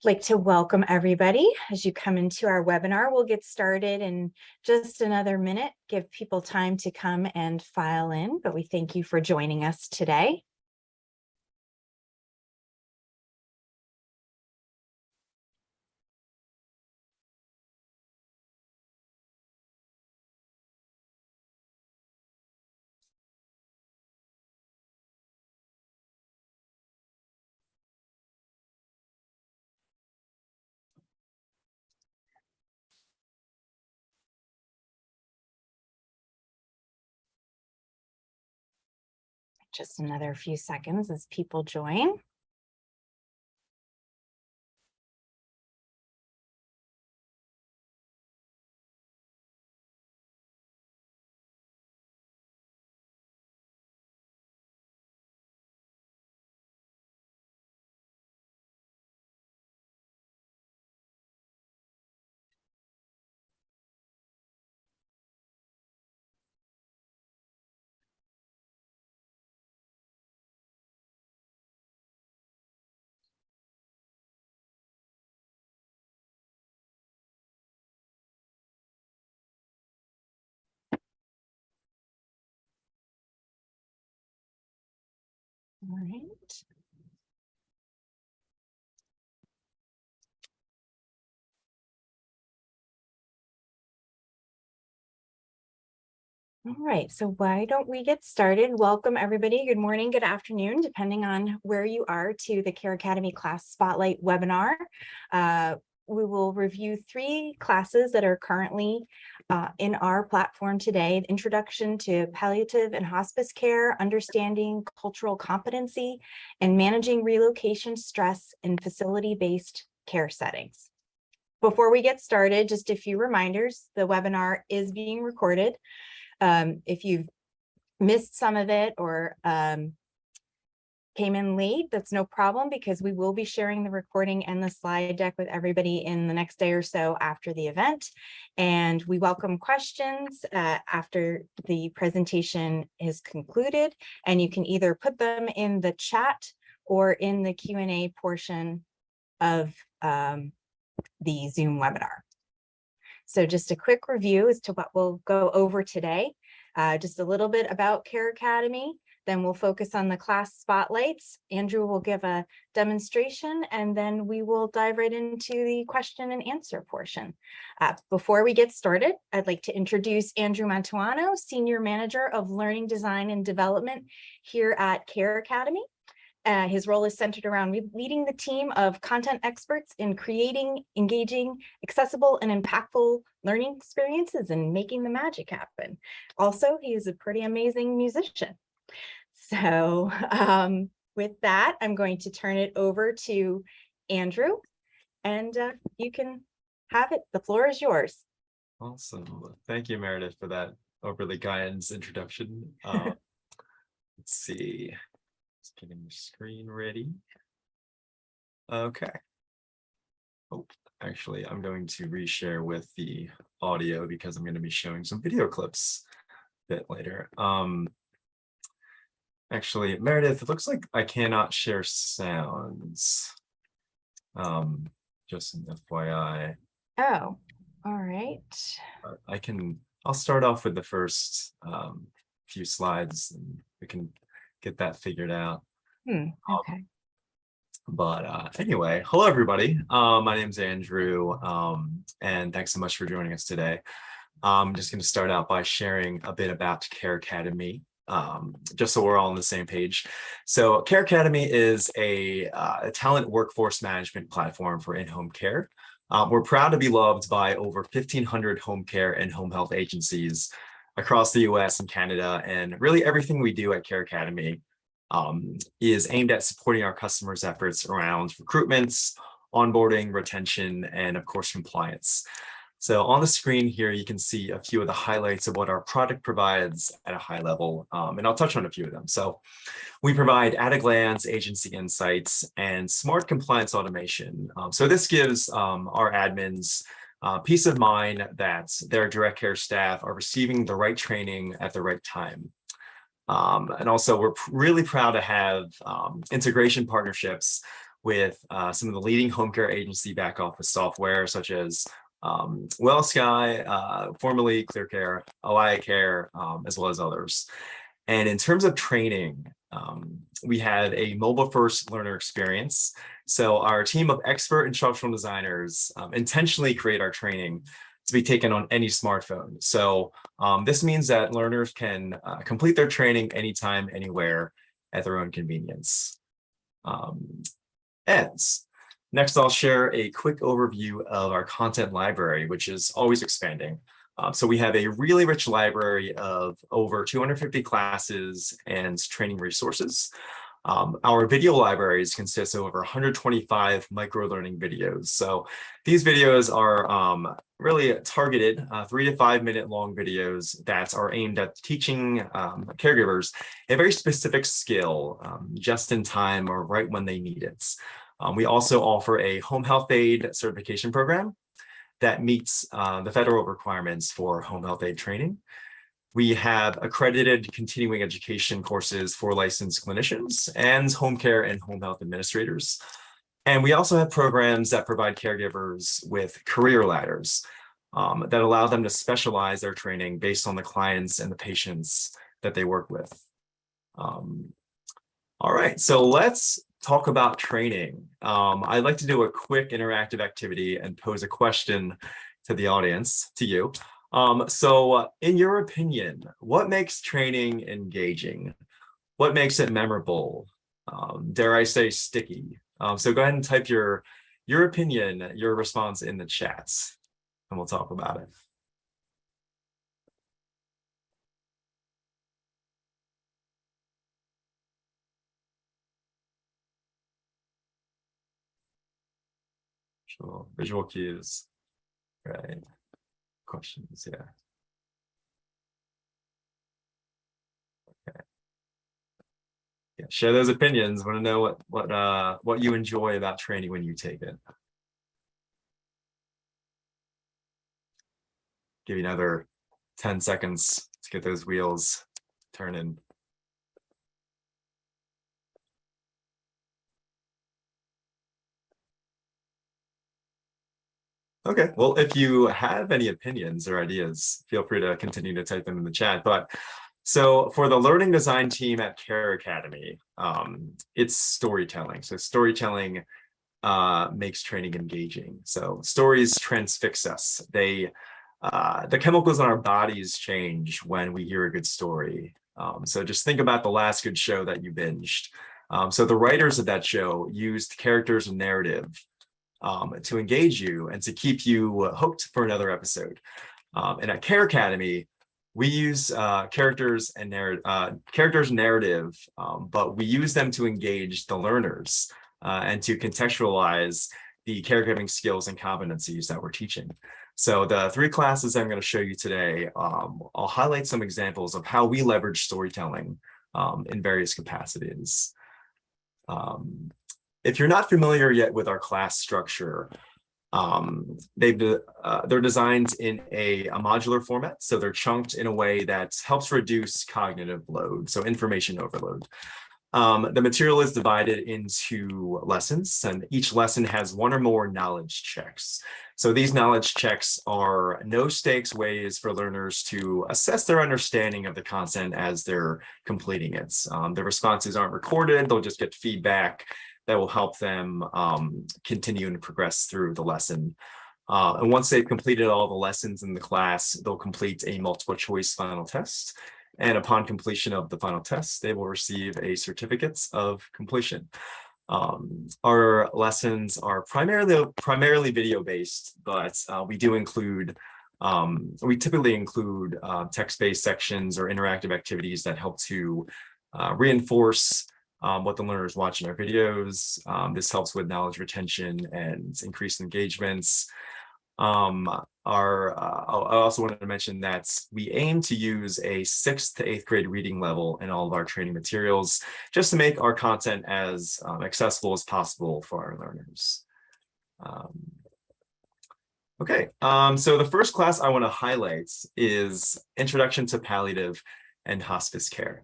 Like to welcome everybody as you come into our webinar. We'll get started in just another minute, give people time to come and file in, but we thank you for joining us today. Just another few seconds as people join. All right. All right, so why don't we get started? Welcome everybody. Good morning, good afternoon, depending on where you are, to the CareAcademy Class Spotlight webinar. We will review 3 classes that are currently in our platform today: Introduction to Palliative and Hospice Care, Understanding Cultural Competency, and Managing Relocation Stress in Facility-Based Care Settings. Before we get started, just a few reminders. The webinar is being recorded. If you've missed some of it or came in late, that's no problem, because we will be sharing the recording and the slide deck with everybody in the next day or so after the event. And we welcome questions after the presentation is concluded, and you can either put them in the chat or in the Q&A portion of the Zoom webinar. So just a quick review as to what we'll go over today. Just a little bit about CareAcademy, then we'll focus on the class spotlights. Andrew will give a demonstration, and then we will dive right into the question and answer portion. Before we get started, I'd like to introduce Andrew Mantuano, Senior Manager of Learning Design and Development here at CareAcademy. His role is centered around leading the team of content experts in creating engaging, accessible, and impactful learning experiences and making the magic happen. Also, he is a pretty amazing musician. So with that, I'm going to turn it over to Andrew, and you can have it. The floor is yours. Awesome. Thank you, Meredith, for that overly guidance introduction. Let's see. Just getting the screen ready. Okay. Oh, actually, I'm going to reshare with the audio because I'm going to be showing some video clips a bit later. Actually, Meredith, it looks like I cannot share sounds. Just an FYI. Oh, all right. I'll start off with the first few slides, and we can get that figured out. Okay. But anyway, hello everybody. My name's Andrew, and thanks so much for joining us today. I'm just going to start out by sharing a bit about CareAcademy, just so we're all on the same page. So CareAcademy is a talent workforce management platform for in-home care. We're proud to be loved by over 1,500 home care and home health agencies across the US and Canada, and really everything we do at CareAcademy is aimed at supporting our customers' efforts around recruitments, onboarding, retention, and of course, compliance. So on the screen here, you can see a few of the highlights of what our product provides at a high level, and I'll touch on a few of them. So we provide at-a-glance agency insights and smart compliance automation. So this gives our admins peace of mind that their direct care staff are receiving the right training at the right time. And also, we're really proud to have integration partnerships with some of the leading home care agency back office software, such as WellSky, formerly ClearCare, AlayaCare, as well as others. And in terms of training, we have a mobile-first learner experience. So our team of expert instructional designers intentionally create our training to be taken on any smartphone. So this means that learners can complete their training anytime, anywhere, at their own convenience. Next, I'll share a quick overview of our content library, which is always expanding. So we have a really rich library of over 250 classes and training resources. Our video libraries consist of over 125 micro-learning videos. So these videos are really targeted 3 to 5 minute long videos that are aimed at teaching caregivers a very specific skill just in time or right when they need it. We also offer a home health aide certification program that meets the federal requirements for home health aide training. We have accredited continuing education courses for licensed clinicians and home care and home health administrators. And we also have programs that provide caregivers with career ladders that allow them to specialize their training based on the clients and the patients that they work with. All right, so let's talk about training. I'd like to do a quick interactive activity and pose a question to the audience, to you. So in your opinion, what makes training engaging? What makes it memorable? Dare I say sticky? So go ahead and type your opinion, your response in the chats, and we'll talk about it. Sure. Visual cues, right? Questions, yeah. Okay. Yeah, share those opinions. Want to know what you enjoy about training when you take it. Give you another 10 seconds to get those wheels turning. Okay, well, if you have any opinions or ideas, feel free to continue to type them in the chat. But so for the learning design team at CareAcademy, it's storytelling. So storytelling makes training engaging. So stories transfix us. The chemicals in our bodies change when we hear a good story. So just think about the last good show that you binged. So the writers of that show used characters and narrative to engage you and to keep you hooked for another episode. And at CareAcademy, we use characters and narrative, but we use them to engage the learners and to contextualize the caregiving skills and competencies that we're teaching. So the 3 classes I'm going to show you today, I'll highlight some examples of how we leverage storytelling in various capacities. If you're not familiar yet with our class structure, they're designed in a modular format. So they're chunked in a way that helps reduce cognitive load, so information overload. The material is divided into lessons, and each lesson has 1 or more knowledge checks. So these knowledge checks are no stakes ways for learners to assess their understanding of the content as they're completing it. The responses aren't recorded, they'll just get feedback that will help them continue and progress through the lesson. And once they've completed all the lessons in the class, they'll complete a multiple choice final test. And upon completion of the final test, they will receive a certificate of completion. Our lessons are primarily video-based, but we typically include text-based sections or interactive activities that help to reinforce what the learners watch in our videos. This helps with knowledge retention and increased engagements. I also wanted to mention that we aim to use a 6th to 8th grade reading level in all of our training materials, just to make our content as accessible as possible for our learners. Okay, so the first class I want to highlight is Introduction to Palliative and Hospice Care.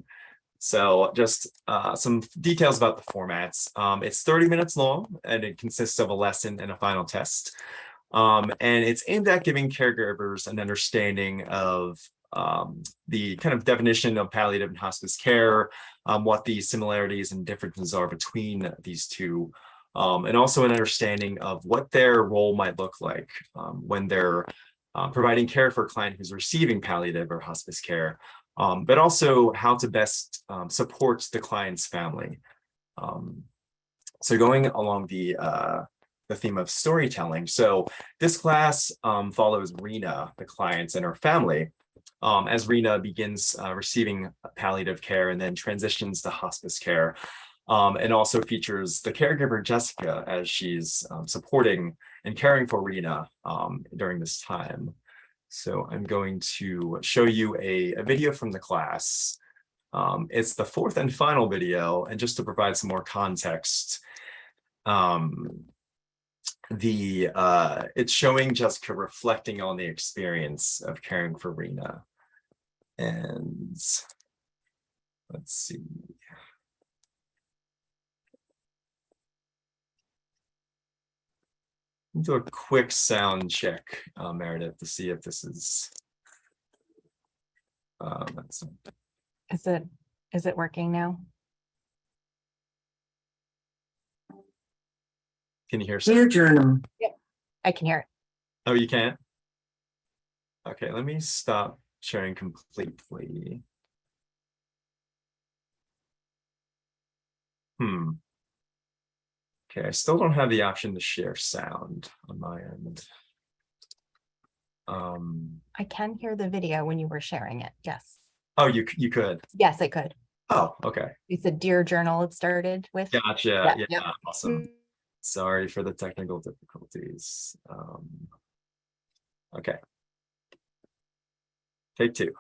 So just some details about the formats. It's 30 minutes long, and it consists of a lesson and a final test. And it's aimed at giving caregivers an understanding of the kind of definition of palliative and hospice care, what the similarities and differences are between these two, and also an understanding of what their role might look like when they're providing care for a client who's receiving palliative or hospice care, but also how to best support the client's family. So going along the theme of storytelling. So this class follows Rena, the client, and her family, as Rena begins receiving palliative care and then transitions to hospice care, and also features the caregiver Jessica as she's supporting and caring for Rena during this time. So I'm going to show you a video from the class. It's the fourth and final video, and just to provide some more context, it's showing Jessica reflecting on the experience of caring for Rena. And let's see. Do a quick sound check, Meredith, to see if this is. Is it working now? Can you hear? Dear Journal. Yep, I can hear it. Oh, you can? Okay, let me stop sharing completely. Okay, I still don't have the option to share sound on my end. I can hear the video when you were sharing it. Yes. Oh, you could. Yes, I could. Oh, okay. It's a Dear Journal it started with. Gotcha. Yeah, Yep. awesome. Sorry for the technical difficulties. Okay. Take two.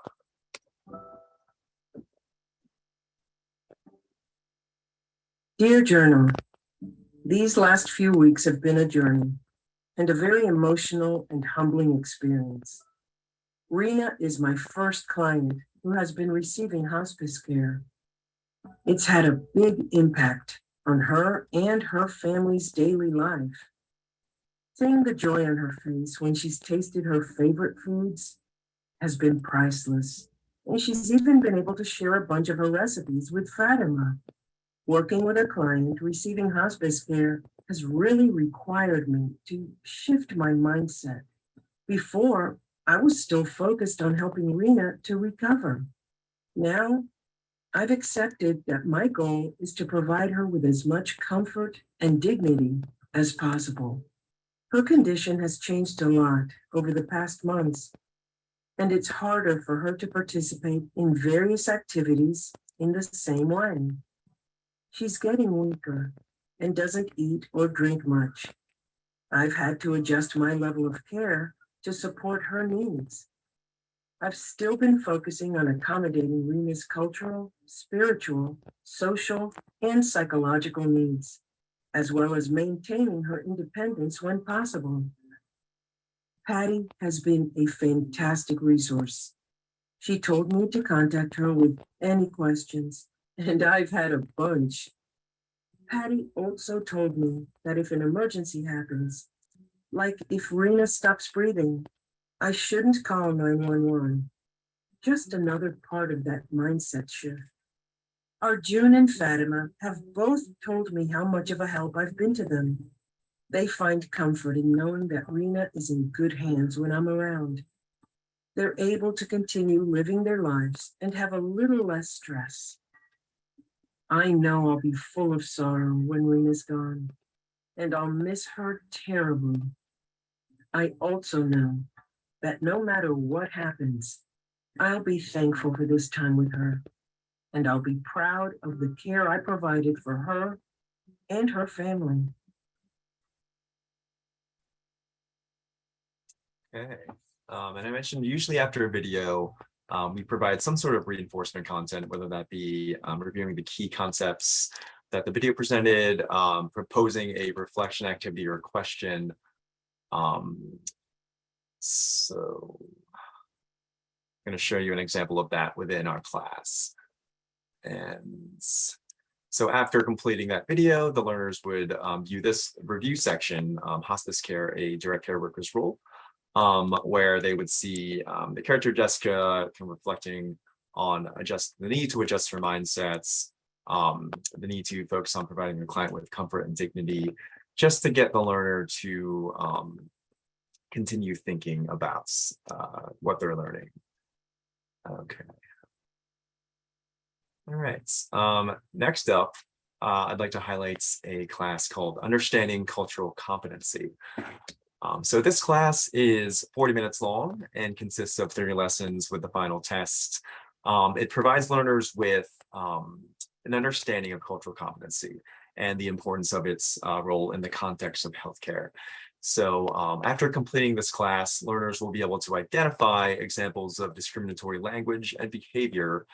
Dear Journal, these last few weeks have been a journey and a very emotional and humbling experience. Rena is my first client who has been receiving hospice care. It's had a big impact on her and her family's daily life. Seeing the joy on her face when she's tasted her favorite foods has been priceless, and she's even been able to share a bunch of her recipes with Fatima. Working with a client receiving hospice care has really required me to shift my mindset. Before, I was still focused on helping Rena to recover. Now, I've accepted that my goal is to provide her with as much comfort and dignity as possible. Her condition has changed a lot over the past months, and it's harder for her to participate in various activities in the same way. She's getting weaker and doesn't eat or drink much. I've had to adjust my level of care to support her needs. I've still been focusing on accommodating Rena's cultural, spiritual, social, and psychological needs, as well as maintaining her independence when possible. Patty has been a fantastic resource. She told me to contact her with any questions, and I've had a bunch. Patty also told me that if an emergency happens, like if Rena stops breathing, I shouldn't call 911. Just another part of that mindset shift. Arjun and Fatima have both told me how much of a help I've been to them. They find comfort in knowing that Rena is in good hands when I'm around. They're able to continue living their lives and have a little less stress. I know I'll be full of sorrow when Rena's gone, and I'll miss her terribly. I also know that no matter what happens, I'll be thankful for this time with her, and I'll be proud of the care I provided for her and her family. Okay. And I mentioned usually after a video, we provide some sort of reinforcement content, whether that be reviewing the key concepts that the video presented, proposing a reflection activity or question. So I'm going to show you an example of that within our class. And so after completing that video, the learners would view this review section, Hospice Care, a direct care worker's role, where they would see the character Jessica kind of reflecting on the need to adjust her mindsets, the need to focus on providing the client with comfort and dignity, just to get the learner to continue thinking about what they're learning. Okay. All right. Next up, I'd like to highlight a class called Understanding Cultural Competency. So this class is 40 minutes long and consists of 30 lessons with the final test. It provides learners with an understanding of cultural competency and the importance of its role in the context of healthcare. So after completing this class, learners will be able to identify examples of discriminatory language and behavior,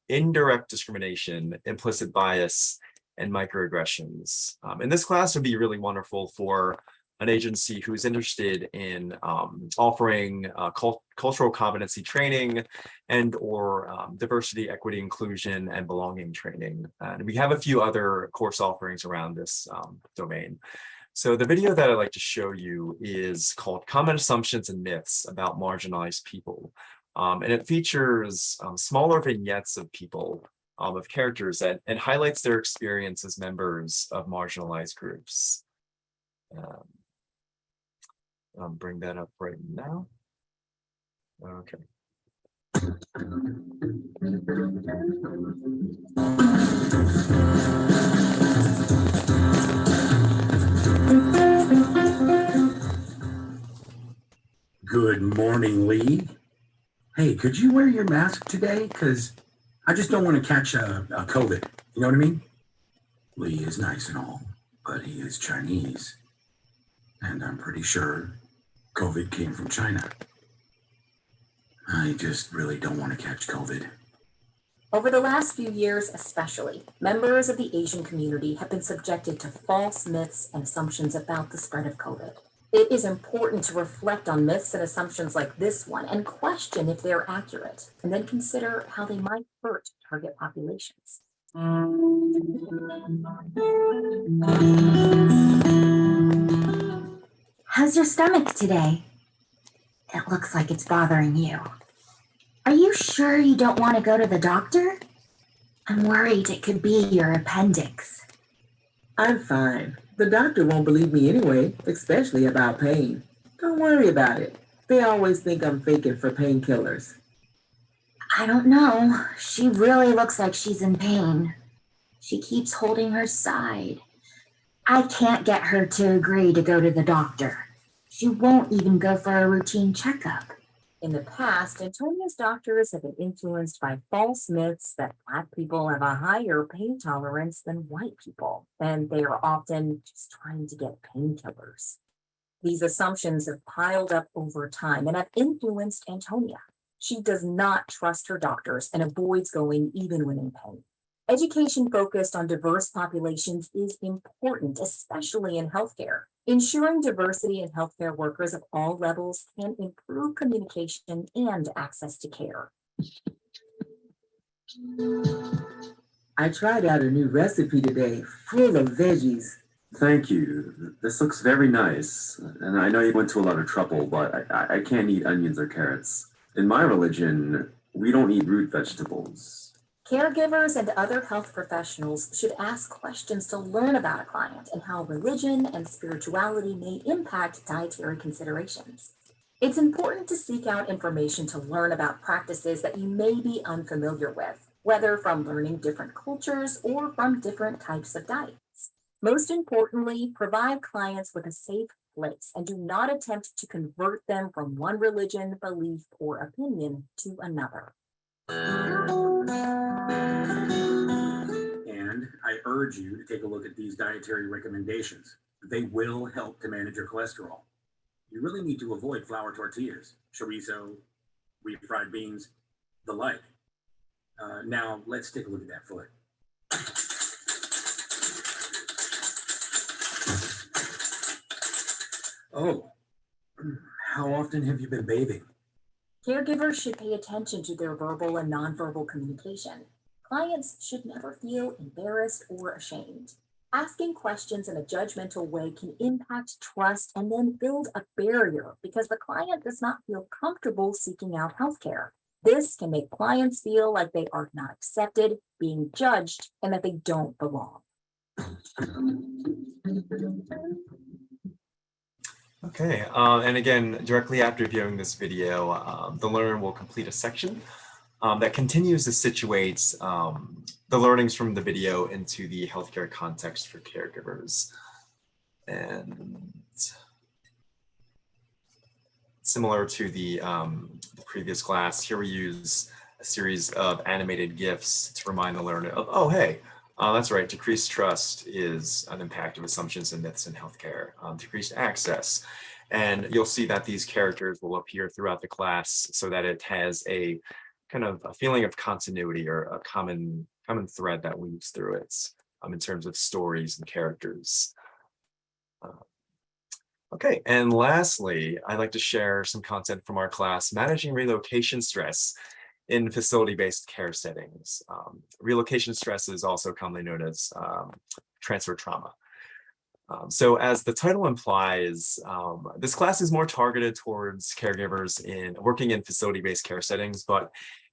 indirect discrimination, implicit bias, and microaggressions. And this class would be really wonderful for an agency who's interested in offering cultural competency training and/or diversity, equity, inclusion, and belonging training. And we have a few other course offerings around this domain. So the video that I'd like to show you is called Common Assumptions and Myths About Marginalized People. And it features smaller vignettes of people, of characters, and highlights their experience as members of marginalized groups. Bring that up right now. Okay. Good morning, Lee. Hey, could you wear your mask today? Because I just don't want to catch a COVID. You know what I mean? Lee is nice and all, but he is Chinese. And I'm pretty sure COVID came from China. I just really don't want to catch COVID. Over the last few years especially, members of the Asian community have been subjected to false myths and assumptions about the spread of COVID. It is important to reflect on myths and assumptions like this one and question if they're accurate, and then consider how they might hurt target populations. How's your stomach today? It looks like it's bothering you. Are you sure you don't want to go to the doctor? I'm worried it could be your appendix. I'm fine. The doctor won't believe me anyway, especially about pain. Don't worry about it. They always think I'm faking for painkillers. I don't know. She really looks like she's in pain. She keeps holding her side. I can't get her to agree to go to the doctor. She won't even go for a routine checkup. In the past, Antonia's doctors have been influenced by false myths that Black people have a higher pain tolerance than white people, and they are often just trying to get painkillers. These assumptions have piled up over time and have influenced Antonia. She does not trust her doctors and avoids going even when in pain. Education focused on diverse populations is important, especially in healthcare. Ensuring diversity in healthcare workers of all levels can improve communication and access to care. I tried out a new recipe today, full of veggies. Thank you. This looks very nice. And I know you went to a lot of trouble, but I can't eat onions or carrots. In my religion, we don't eat root vegetables. Caregivers and other health professionals should ask questions to learn about a client and how religion and spirituality may impact dietary considerations. It's important to seek out information to learn about practices that you may be unfamiliar with, whether from learning different cultures or from different types of diets. Most importantly, provide clients with a safe place and do not attempt to convert them from one religion, belief, or opinion to another. And I urge you to take a look at these dietary recommendations. They will help to manage your cholesterol. You really need to avoid flour tortillas, chorizo, refried beans, the like. Now, let's take a look at that foot. Oh, how often have you been bathing? Caregivers should pay attention to their verbal and nonverbal communication. Clients should never feel embarrassed or ashamed. Asking questions in a judgmental way can impact trust and then build a barrier because the client does not feel comfortable seeking out healthcare. This can make clients feel like they are not accepted, being judged, and that they don't belong. Okay, and again, directly after viewing this video, the learner will complete a section that continues to situate the learnings from the video into the healthcare context for caregivers. And similar to the previous class, here we use a series of animated GIFs to remind the learner of, oh, hey, that's right, decreased trust is an impact of assumptions and myths in healthcare, decreased access. And you'll see that these characters will appear throughout the class so that it has a kind of a feeling of continuity or a common thread that weaves through it in terms of stories and characters. Okay, and lastly, I'd like to share some content from our class, Managing Relocation Stress in Facility-Based Care Settings. Relocation stress is also commonly known as transfer trauma. So as the title implies, this class is more targeted towards caregivers working in facility-based care settings, but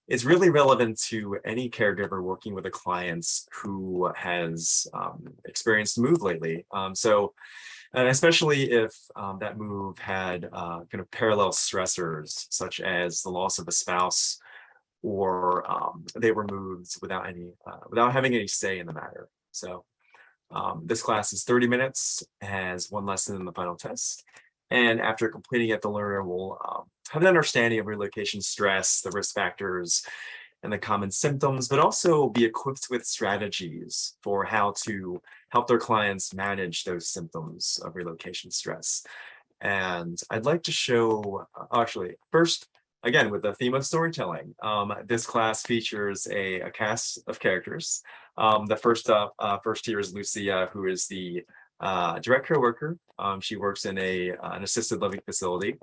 it's really relevant to any caregiver working with a client who has experienced a move lately. And especially if that move had kind of parallel stressors, such as the loss of a spouse, or they were moved without having any say in the matter. So this class is 30 minutes, has one lesson in the final test. And after completing it, the learner will have an understanding of relocation stress, the risk factors, and the common symptoms, but also be equipped with strategies for how to help their clients manage those symptoms of relocation stress. And I'd like to show, actually, first, again, with the theme of storytelling, this class features a cast of characters. The first here is Lucia, who is the direct care worker. She works in an assisted living facility,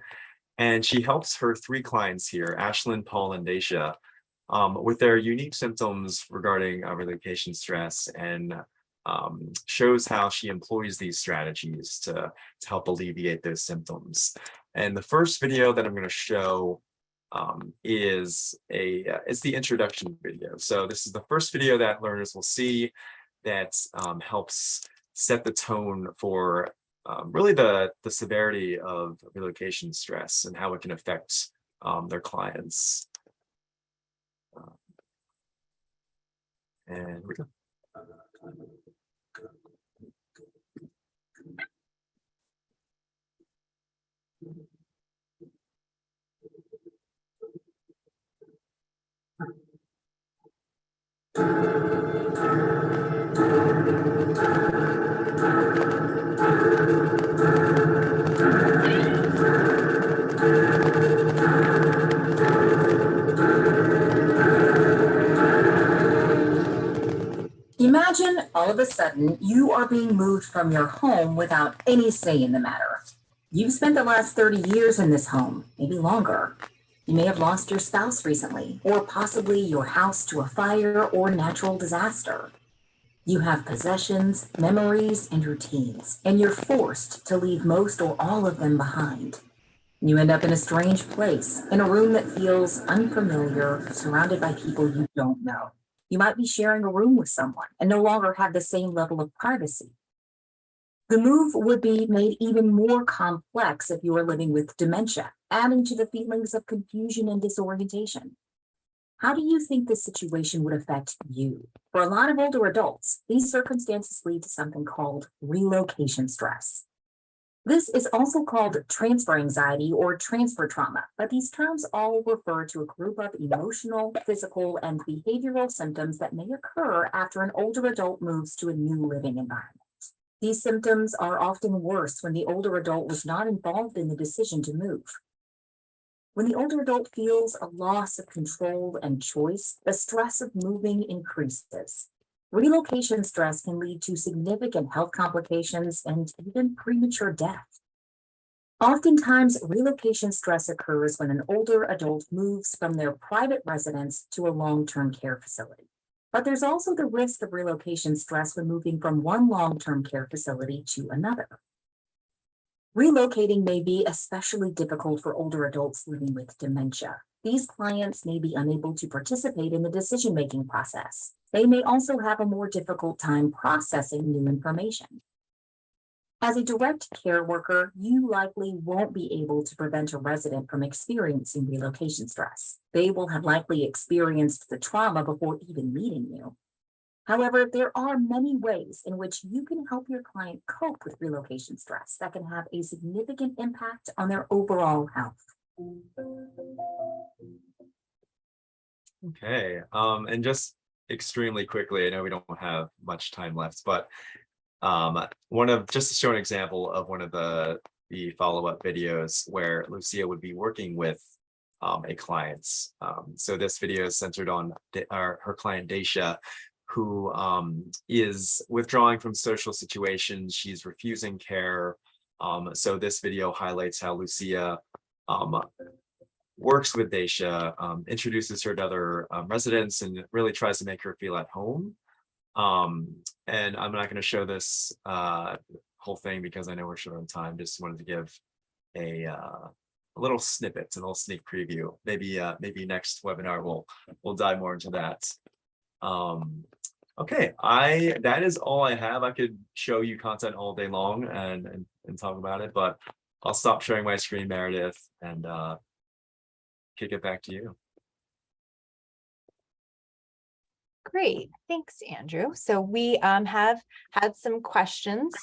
and she helps her 3 clients here, Ashlyn, Paul, and Dacia, with their unique symptoms regarding relocation stress, and shows how she employs these strategies to help alleviate those symptoms. And the first video that I'm going to show is it's the introduction video. So this is the first video that learners will see that helps set the tone for really the severity of relocation stress and how it can affect their clients. And we go. Imagine all of a sudden you are being moved from your home without any say in the matter. You've spent the last 30 years in this home, maybe longer. You may have lost your spouse recently, or possibly your house to a fire or natural disaster. You have possessions, memories, and routines, and you're forced to leave most or all of them behind. You end up in a strange place, in a room that feels unfamiliar, surrounded by people you don't know. You might be sharing a room with someone and no longer have the same level of privacy. The move would be made even more complex if you are living with dementia, adding to the feelings of confusion and disorientation. How do you think this situation would affect you? For a lot of older adults, these circumstances lead to something called relocation stress. This is also called transfer anxiety or transfer trauma, but these terms all refer to a group of emotional, physical, and behavioral symptoms that may occur after an older adult moves to a new living environment. These symptoms are often worse when the older adult was not involved in the decision to move. When the older adult feels a loss of control and choice, the stress of moving increases. Relocation stress can lead to significant health complications and even premature death. Oftentimes, relocation stress occurs when an older adult moves from their private residence to a long-term care facility. But there's also the risk of relocation stress when moving from one long-term care facility to another. Relocating may be especially difficult for older adults living with dementia. These clients may be unable to participate in the decision-making process. They may also have a more difficult time processing new information. As a direct care worker, you likely won't be able to prevent a resident from experiencing relocation stress. They will have likely experienced the trauma before even meeting you. However, there are many ways in which you can help your client cope with relocation stress that can have a significant impact on their overall health. Okay, and just extremely quickly, I know we don't have much time left, but just to show an example of one of the follow-up videos where Lucia would be working with a client. So this video is centered on her client Daisha, who is withdrawing from social situations. She's refusing care. So this video highlights how Lucia works with Daisha, introduces her to other residents, and really tries to make her feel at home. And I'm not going to show this whole thing because I know we're short on time. Just wanted to give a little snippet, a little sneak preview. Maybe next webinar we'll dive more into that. Okay, that is all I have. I could show you content all day long and talk about it, but I'll stop sharing my screen, Meredith, and kick it back to you. Great, thanks, Andrew. So we have had some questions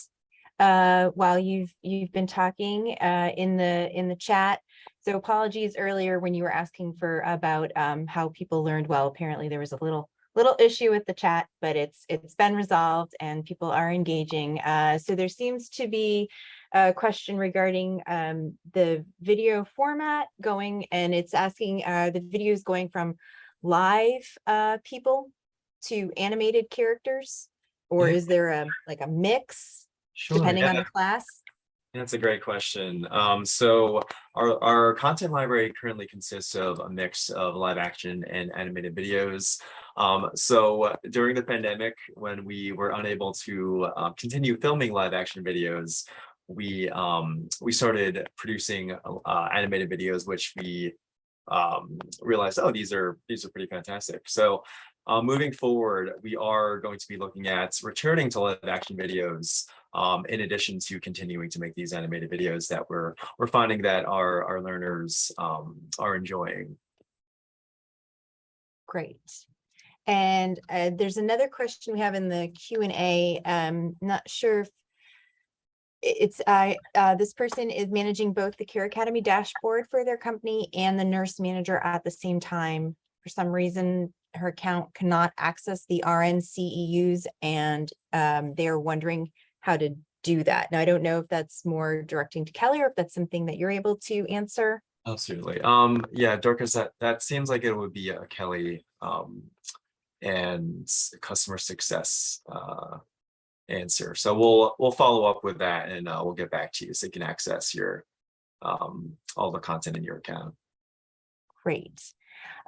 while you've been talking in the chat. So apologies earlier when you were asking about how people learned well. Apparently there was a little issue with the chat, but it's been resolved and people are engaging. So there seems to be a question regarding the video format going, and it's asking the videos going from live people to animated characters, or is there a mix? Sure, depending yeah. on the class? That's a great question. So our content library currently consists of a mix of live action and animated videos. So during the pandemic, when we were unable to continue filming live action videos, we started producing animated videos, which we realized, oh, these are pretty fantastic. So moving forward, we are going to be looking at returning to live action videos, in addition to continuing to make these animated videos that we're finding that our learners are enjoying. Great. And there's another question we have in the Q&A. Not sure if it's this person is managing both the CareAcademy dashboard for their company and the nurse manager at the same time. For some reason, her account cannot access the RN CEUs, and they're wondering how to do that. Now, I don't know if that's more directing to Kelly or if that's something that you're able to answer. Absolutely. Yeah, Dorcas, that seems like it would be a Kelly and customer success answer. So we'll follow up with that, and we'll get back to you so you can access your all the content in your account. Great.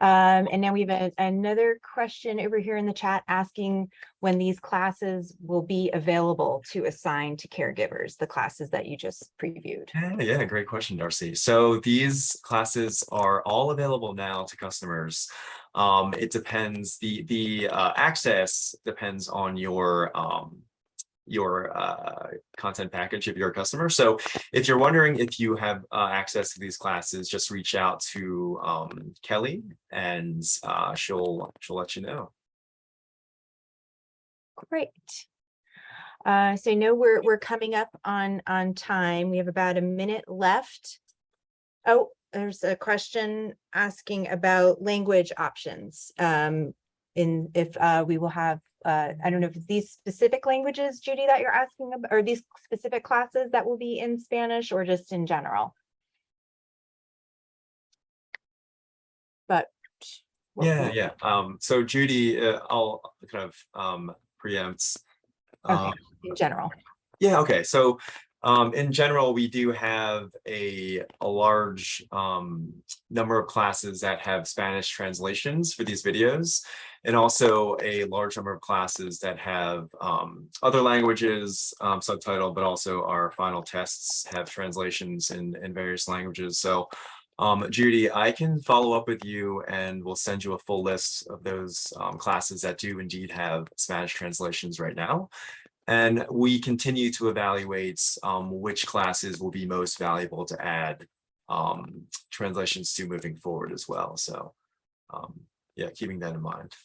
And now we have another question over here in the chat asking when these classes will be available to assign to caregivers, the classes that you just previewed. Yeah, great question, Darcy. So these classes are all available now to customers. It depends, the access depends on your content package if you're a customer. So if you're wondering if you have access to these classes, just reach out to Kelly, and she'll let you know. Great. So I know we're coming up on time. We have about a minute left. Oh, there's a question asking about language options. If we will have I don't know if it's these specific languages, Judy, that you're asking about, or these specific classes that will be in Spanish, or just in general. But yeah. So Judy, I'll kind of preempt. Okay, in general. Yeah, okay. So In general, we do have a large number of classes that have Spanish translations for these videos, and also a large number of classes that have other languages subtitled, but also our final tests have translations in various languages. So Judy, I can follow up with you and we'll send you a full list of those classes that do indeed have Spanish translations right now. And we continue to evaluate which classes will be most valuable to add translations to moving forward as well. So yeah, keeping that in mind.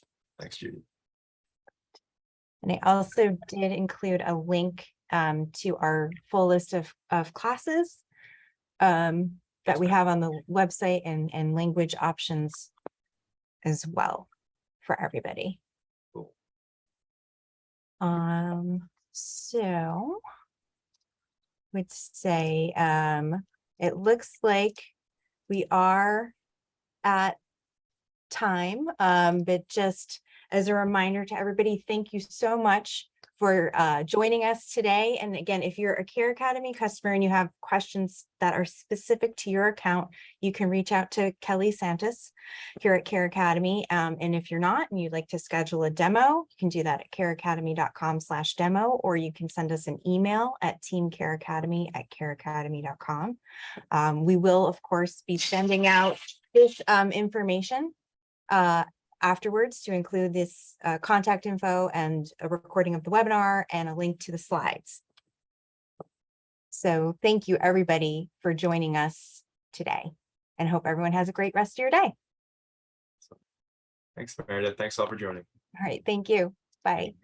Thanks, Judy. And I also did include a link to our full list of classes that we have on the website and language options as well for everybody. Cool. So would say it looks like we are at time, but just as a reminder to everybody, thank you so much for joining us today. And again, if you're a CareAcademy customer and you have questions that are specific to your account, you can reach out to Kelly Santos here at CareAcademy. And if you're not and you'd like to schedule a demo, you can do that at careacademy.com/demo, or you can send us an email at teamcareacademy@careacademy.com. We will, of course, be sending out this information afterwards to include this contact info and a recording of the webinar and a link to the slides. So thank you everybody for joining us today, and hope everyone has a great rest of your day. Thanks, Meredith. Thanks all for joining. All right, thank you. Bye.